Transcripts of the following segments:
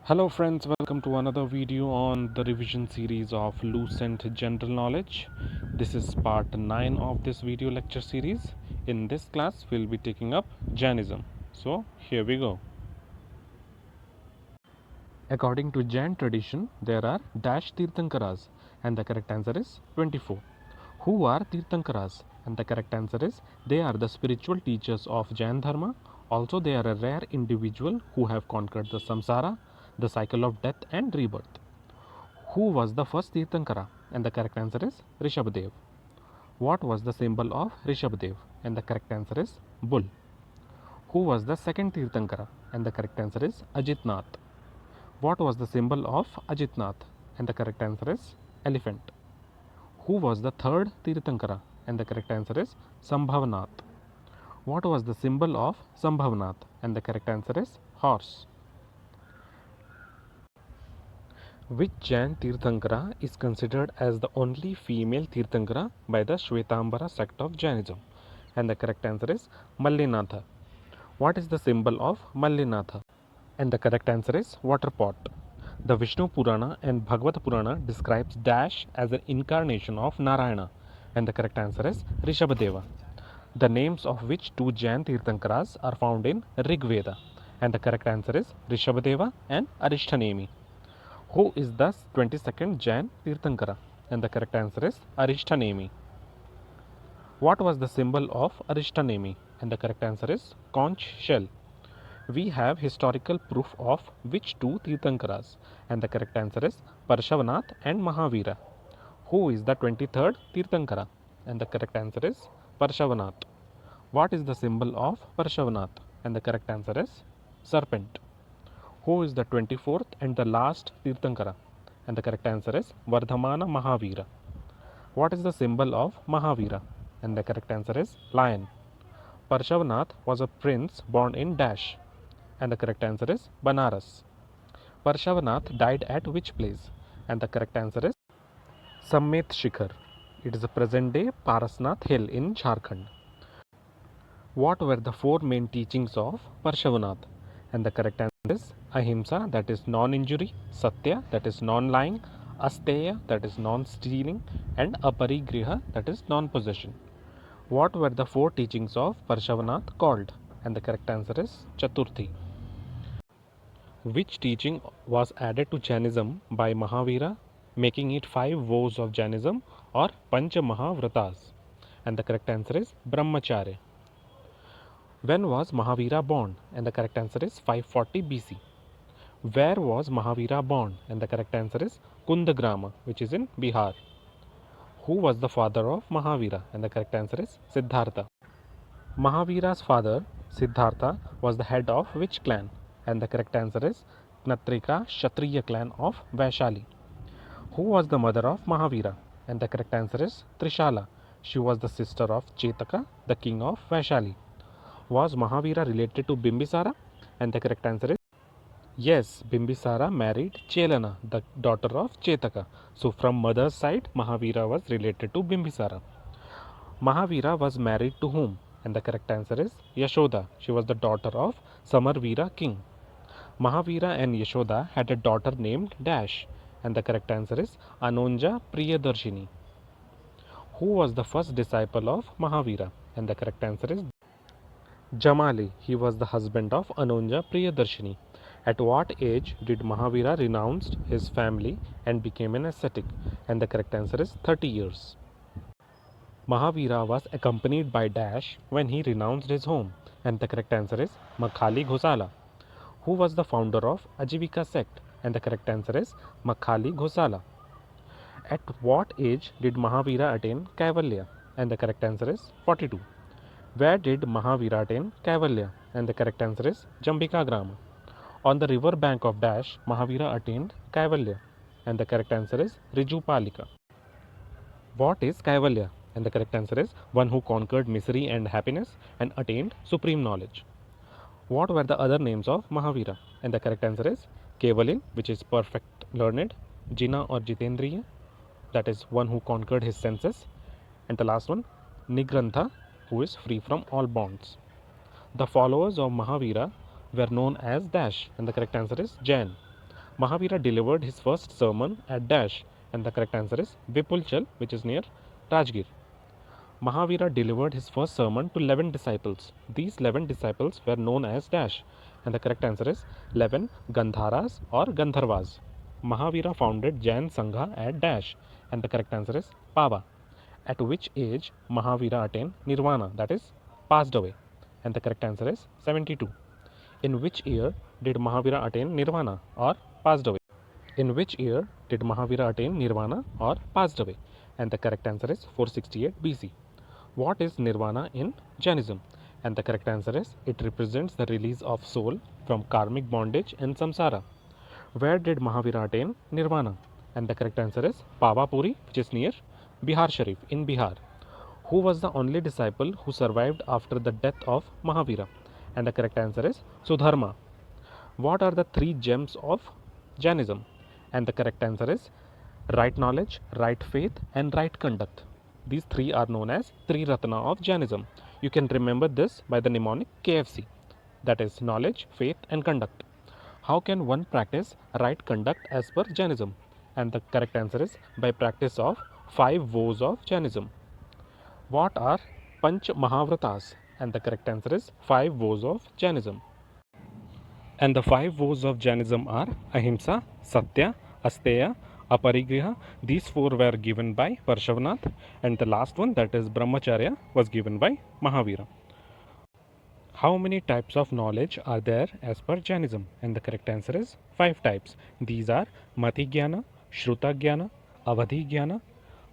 Hello friends, welcome to another video on the revision series of Lucent General Knowledge. This is part 9 of this video lecture series. In this class, we'll be taking up Jainism. So, here we go. According to Jain tradition, there are dash Tirthankaras and the correct answer is 24. Who are Tirthankaras? And the correct answer is they are the spiritual teachers of Jain Dharma. Also, they are a rare individual who have conquered the samsara, the cycle of death and rebirth. Who was the first Tirthankara? And the correct answer is Rishabhadev. What was the symbol of Rishabhadev? And the correct answer is bull. Who was the second Tirthankara? And the correct answer is Ajitnath. What was the symbol of Ajitnath? And the correct answer is elephant. Who was the third Tirthankara? And the correct answer is Sambhavanath. What was the symbol of Sambhavanath? And the correct answer is horse. Which Jain Tirthankara is considered as the only female Tirthankara by the Shvetambara sect of Jainism? And the correct answer is Mallinatha. What is the symbol of Mallinatha? And the correct answer is water pot. The Vishnu Purana and Bhagavad Purana describes Dash as an incarnation of Narayana, and the correct answer is Rishabhadeva. The names of which two Jain Tirthankaras are found in Rig Veda, and the correct answer is Rishabhadeva and Arishtanemi. Who is the 22nd Jain Tirthankara? And the correct answer is Arishtanemi. What was the symbol of Arishtanemi? And the correct answer is conch shell. We have historical proof of which two Tirthankaras? And the correct answer is Parshavanath and Mahavira. Who is the 23rd Tirthankara? And the correct answer is Parshavanath. What is the symbol of Parshavanath? And the correct answer is serpent. Who is the 24th and the last Tirthankara? And the correct answer is Vardhamana Mahavira. What is the symbol of Mahavira? And the correct answer is lion. Parshavanath was a prince born in Dash. And the correct answer is Banaras. Parshavanath died at which place? And the correct answer is Sammet Shikhar. It is a present day Parasnath hill in Jharkhand. What were the four main teachings of Parshavanath? And the correct answer is Ahimsa, that is non-injury, Satya, that is non-lying, Asteya, that is non-stealing, and Aparigriha, that is non-possession. What were the four teachings of Parshavanath called? And the correct answer is Chaturthi. Which teaching was added to Jainism by Mahavira, making it 5 vows of Jainism or Pancha Mahavratas? And the correct answer is Brahmacharya. When was Mahavira born? And the correct answer is 540 BC. Where was Mahavira born? And the correct answer is Kundagrama, which is in Bihar. Who was the father of Mahavira? And the correct answer is Siddhartha. Mahavira's father, Siddhartha, was the head of which clan? And the correct answer is Knatrika Kshatriya clan of Vaishali. Who was the mother of Mahavira? And the correct answer is Trishala. She was the sister of Chetaka, the king of Vaishali. Was Mahavira related to Bimbisara? And the correct answer is yes, Bimbisara married Chelana, the daughter of Chetaka. So from mother's side, Mahavira was related to Bimbisara. Mahavira was married to whom? And the correct answer is Yashoda. She was the daughter of Samarvira king. Mahavira and Yashoda had a daughter named Dash, and the correct answer is Anonja Priyadarshini. Who was the first disciple of Mahavira? And the correct answer is Jamali. He was the husband of Anonja Priyadarshini. At what age did Mahavira renounce his family and became an ascetic? And the correct answer is 30 years. Mahavira was accompanied by Dash when he renounced his home, and the correct answer is Makhali Ghosala. Who was the founder of Ajivika sect? And the correct answer is Makhali Ghosala. At what age did Mahavira attain Kaivalya? And the correct answer is 42. Where did Mahavira attain Kaivalya? And the correct answer is Jambika Grama. On the river bank of Dash, Mahavira attained Kaivalya, and the correct answer is Rijupalika. What is Kaivalya? And the correct answer is one who conquered misery and happiness and attained supreme knowledge. What were the other names of Mahavira? And the correct answer is Kevalin, which is perfect learned, Jina or Jitendriya, that is one who conquered his senses, and the last one, Nigrantha, who is free from all bonds. The followers of Mahavira were known as Dash, and the correct answer is Jain. Mahavira delivered his first sermon at dash, and the correct answer is Vipulchal, which is near Rajgir. Mahavira delivered his first sermon to 11 disciples. These 11 disciples were known as dash, and the correct answer is 11 Gandharas or Gandharvas. Mahavira founded Jain Sangha at dash, and the correct answer is Pava. At which age Mahavira attained Nirvana, that is, passed away, and the correct answer is 72. In which year did Mahavira attain Nirvana or passed away? In which year did Mahavira attain Nirvana or passed away? And the correct answer is 468 BC. What is Nirvana in Jainism? And the correct answer is it represents the release of soul from karmic bondage and samsara. Where did Mahavira attain Nirvana? And the correct answer is Pavapuri, which is near Bihar Sharif in Bihar. Who was the only disciple who survived after the death of Mahavira? And the correct answer is Sudharma. What are the three gems of Jainism? And the correct answer is right knowledge, right faith, and right conduct. These three are known as Three Ratna of Jainism. You can remember this by the mnemonic KFC, that is knowledge, faith, and conduct. How can one practice right conduct as per Jainism? And the correct answer is by practice of five vows of Jainism. What are Panch Mahavratas? And the correct answer is five vows of Jainism. And the five vows of Jainism are Ahimsa, Satya, Asteya, Aparigraha. These four were given by Parshavanath, and the last one, that is Brahmacharya, was given by Mahavira. How many types of knowledge are there as per Jainism? And the correct answer is five types. These are Mati Jnana, Shruta Jnana, Avadhi Jnana,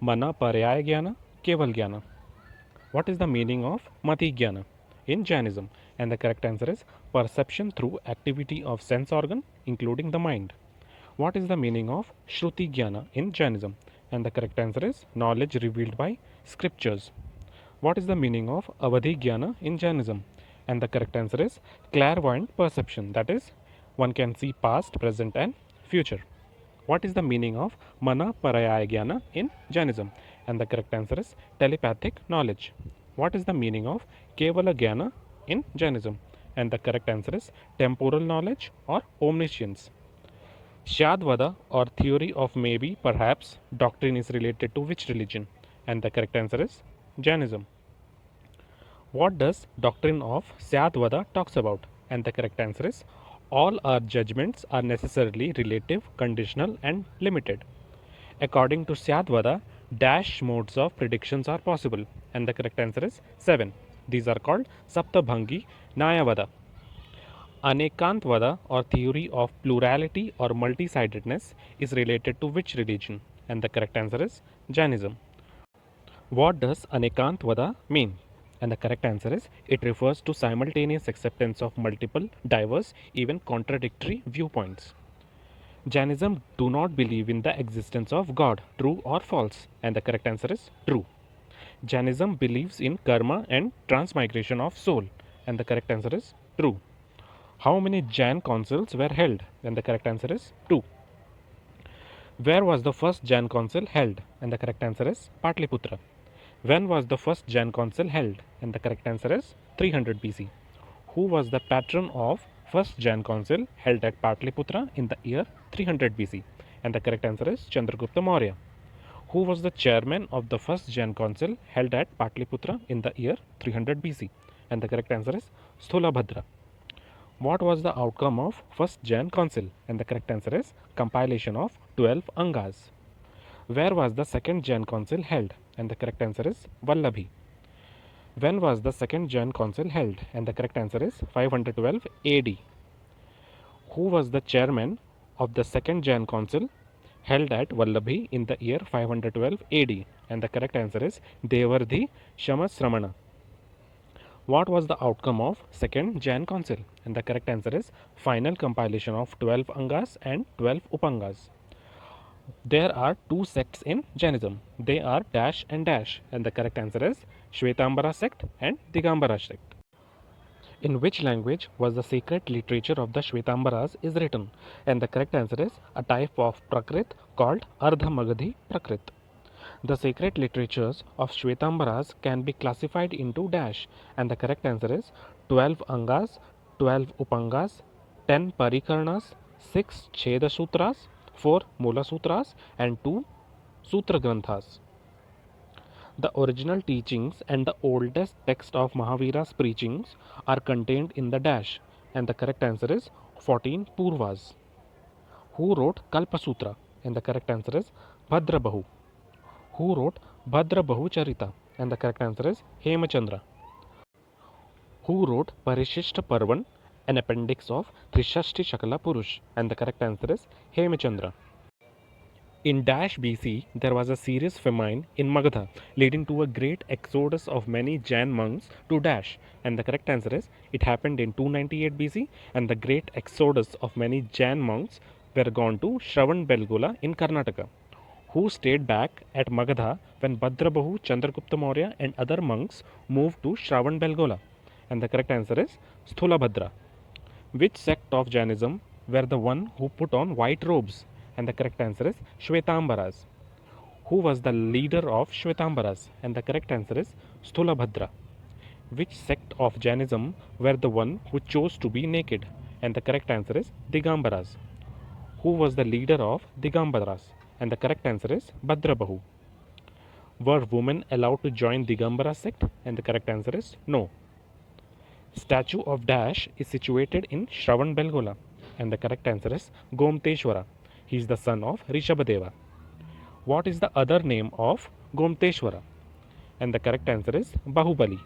Mana Paryaya Jnana, Keval Jnana. What is the meaning of Mati Jnana in Jainism? And the correct answer is perception through activity of sense organ, including the mind. What is the meaning of Shruti Jnana in Jainism? And the correct answer is knowledge revealed by scriptures. What is the meaning of Avadhi Jnana in Jainism? And the correct answer is clairvoyant perception, that is, one can see past, present, and future. What is the meaning of Mana Parayaya Jnana in Jainism? And the correct answer is telepathic knowledge. What is the meaning of Kevala Jnana in Jainism? And the correct answer is temporal knowledge or omniscience. Shadvada or theory of maybe, perhaps, doctrine is related to which religion? And the correct answer is Jainism. What does doctrine of Syadvada talks about? And the correct answer is all our judgments are necessarily relative, conditional, and limited. According to Syadvada, dash modes of predictions are possible, and the correct answer is 7. These are called Saptabhangi Nyayavada. Anekantvada or theory of plurality or multi-sidedness is related to which religion? And the correct answer is Jainism. What does Anekantvada mean? And the correct answer is it refers to simultaneous acceptance of multiple, diverse, even contradictory viewpoints. Jainism do not believe in the existence of God, true or false? And the correct answer is true. Jainism believes in karma and transmigration of soul, and the correct answer is true. How many Jain councils were held? And the correct answer is 2. Where was the first Jain council held? And the correct answer is Patliputra. When was the first Jain council held? And the correct answer is 300 BC. Who was the patron of first Jain council held at Patliputra in the year 300 BC? And the correct answer is Chandragupta Maurya. Who was the chairman of the first Jain council held at Patliputra in the year 300 BC? And the correct answer is Stholabhadra. What was the outcome of first Jain council? And the correct answer is compilation of 12 Angas. Where was the second Jain council held? And the correct answer is Vallabhi. When was the second Jain council held? And the correct answer is 512 AD. Who was the chairman of the second Jain council held at Vallabhi in the year 512 AD? And the correct answer is Devardhi Shamasramana. What was the outcome of second Jain council? And the correct answer is final compilation of 12 Angas and 12 Upangas. There are two sects in Jainism. They are dash and dash, and the correct answer is Shvetambara sect and Digambara sect. In which language was the sacred literature of the Shvetambaras is written? And the correct answer is a type of Prakrit called Ardha Magadhi Prakrit. The sacred literatures of Shvetambaras can be classified into dash, and the correct answer is 12 Angas, 12 Upangas, 10 Parikarnas, 6 Cheda Sutras, 4 Mula Sutras, and 2 Sutra Granthas. The original teachings and the oldest text of Mahavira's preachings are contained in the dash, and the correct answer is 14 Purvas. Who wrote Kalpasutra? And the correct answer is Bhadrabahu. Who wrote Bhadrabahu Charita? And the correct answer is Hemachandra. Who wrote Parishishta Parvan, an appendix of Trishashti Shakala Purush? And the correct answer is Hemachandra. In Dash BC, there was a serious famine in Magadha, leading to a great exodus of many Jain monks to Dash. And the correct answer is it happened in 298 BC, and the great exodus of many Jain monks were gone to Shravan Belgola in Karnataka. Who stayed back at Magadha when Bhadrabahu, Chandragupta Maurya, and other monks moved to Shravan Belgola? And the correct answer is Stholabhadra. Which sect of Jainism were the one who put on white robes? And the correct answer is Shwetambaras. Who was the leader of Shwetambaras? And the correct answer is Stholabhadra. Which sect of Jainism were the one who chose to be naked? And the correct answer is Digambaras. Who was the leader of Digambaras? And the correct answer is Bhadrabahu. Were women allowed to join Digambara sect? And the correct answer is no. Statue of Dash is situated in Shravan Belgola, and the correct answer is Gomteshwara. He is the son of Rishabhadeva. What is the other name of Gomteshwara? And the correct answer is Bahubali.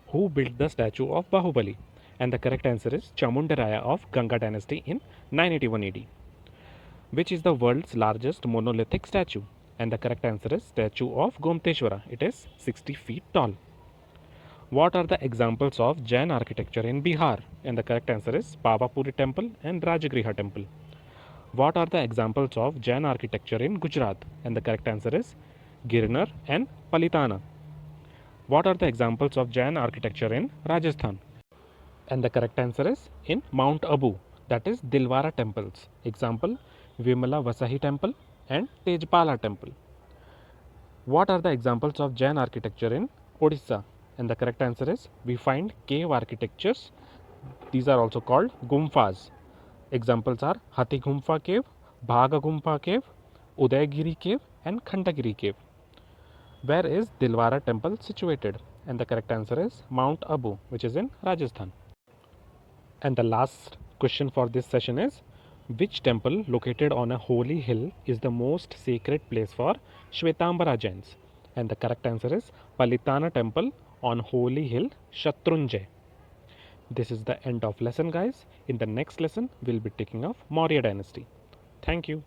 Who built the statue of Bahubali? And the correct answer is Chamundaraya of Ganga dynasty in 981 AD. Which is the world's largest monolithic statue? And the correct answer is statue of Gomteshwara. It is 60 feet tall. What are the examples of Jain architecture in Bihar? And the correct answer is Pavapuri temple and Rajagriha temple. What are the examples of Jain architecture in Gujarat? And the correct answer is Girnar and Palitana. What are the examples of Jain architecture in Rajasthan? And the correct answer is in Mount Abu, that is Dilwara temples. Example Vimala Vasahi temple and Tejpala temple. What are the examples of Jain architecture in Odisha? And the correct answer is we find cave architectures. These are also called Gumphas. Examples are Hathi Gumpha cave, Bhaga Gumpha cave, Udayagiri cave, and Khandagiri cave. Where is Dilwara temple situated? And the correct answer is Mount Abu, which is in Rajasthan. And the last question for this session is which temple located on a holy hill is the most sacred place for Shvetambara Jains? And the correct answer is Palitana temple on holy hill Shatrunjay. This is the end of lesson, guys. In the next lesson, we'll be taking off Maurya dynasty. Thank you.